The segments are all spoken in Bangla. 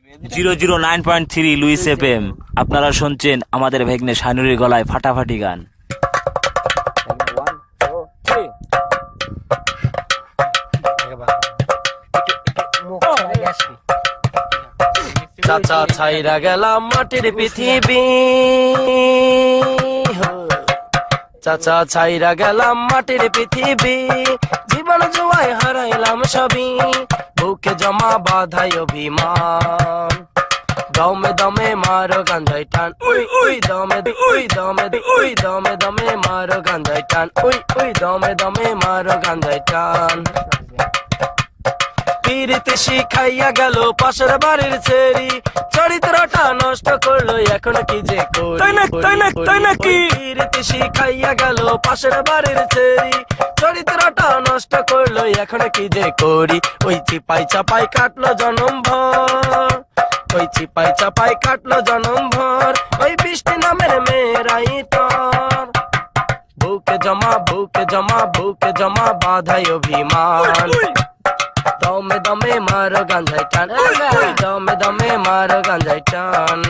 009.3 লুইস এফএম। আপনারা শুনছেন আমাদের ভেগ্নে শানুরির গলায় ফাটাফাটি গান। চাচা ছাইরা গেলাম মাটির পৃথিবী, চাচা ছাইরা গেলাম মাটির পৃথিবী, জীবন জুয়ায় হারাইলাম সবই, বুকে জমা বাধাই অভিমান, দমে দমে মারো গাঞ্জাই টান, উই উই দমে উই দমে উই দমে দমে মারো গাঞ্জাই টান, উই উই দমে দমে মারো গাঞ্জাই টান। পিরিতি শিখাইয়া গেল পাশের বাড়ির ছেড়ি, চরিত্রটা নষ্ট করলো এখন কি যে করি। পিরিতি শিখাইয়া গেল পাশের বাড়ির ছেড়ি, চরিত্রটা নষ্ট করলো এখন কি যে করি। ওই চিপাই চাপাই কাটলো জনম ভর, ওই চিপাই চাপাই কাটলো জনম ভর, ওই বৃষ্টি নামের মেয়েরাই তোর, বুকে জমা বুকে জমা বুকে জমা বাধাই অভিমান, দমে দমে মারো গাঞ্জাই টান, দমে দমে মারো গাঞ্জাই টান।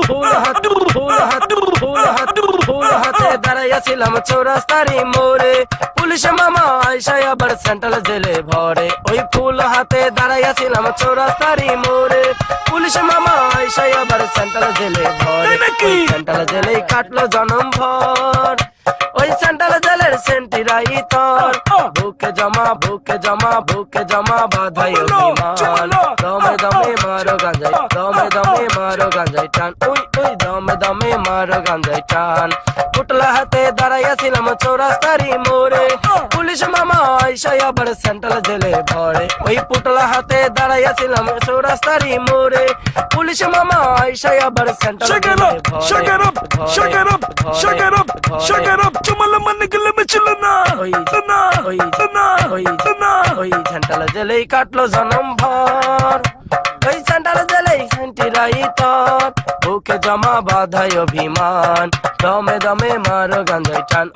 ফুল হাত ফুল হাত ফুল হাত ফুল হাতে দাঁড়াইয়াছিলাম চৌরাস্তারি মোড়ে, পুলিশ মামা আইসাই আবার সেন্ট্রাল জেলে ভরে। ওই ফুল হাতে দাঁড়াইয়াছিলাম চৌরাস্তারি মোড়ে, পুলিশ মামা আইসাই আবার সেন্ট্রাল জেলে ভরে। সেন্ট্রাল জেলেই কাটলো জনম ভর, ওই সেন্ট্রাল জেলের সেন্টিরাই তোর, বুকে জমা বুকে জমা বুকে জমা বাধাই অভিমান, দমে দমে মারো গাঞ্জাই, দমে দমে মারো গাঞ্জাই টান, উই উই দমে দমে মারো গাঞ্জাই টান। পুটলা হাতে দাঁড়াইয়াছিলাম চৌরাস্তারি মোড়ে, পুলিশ মামা আইসাই আবার সেন্ট্রাল জেলে ভরে। ওই পুটলা হাতে দাঁড়াইয়াছিলাম চৌরাস্তারি মোড়ে, পুলিশ মামা আইসাই আবার সেন্ট্রাল জেলে সেন্ট্রাল জেলেই কাটলো জনম ভর, ওই সেন্ট্রাল জেলেই সেন্টিরাই তোর, বুকে জমা বাধাই অভিমান, দমে দমে মারো গাঞ্জাই টান,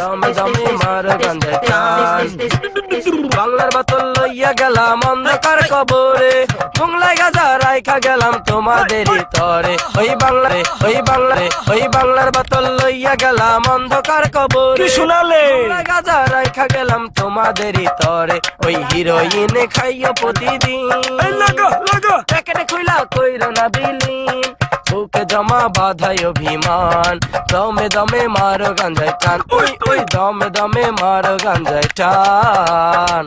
দমে দমে মারো গাঞ্জাই টান। বাংলার বোতল লইয়া গেলাম অন্ধকার কবরে, বাংলায় গাজা রাইখা গেলাম তোমাদেরই তরে। ওই বাংলায় ওই বাংলায় ওই বাংলার বোতল লইয়া গেলাম অন্ধকার কবরে, শোনালে গাজা রাইখা গেলাম তোমাদেরই তরে। ওই হিরোইনে খাইও প্রতিদিন, প্যাকেটে খুইলা কইরো না বিলীন, বুকে জমা বাধাই অভিমান, দমে দমে মারো গাঞ্জাই টান, উই উই দমে দমে মারো গাঞ্জাই টান।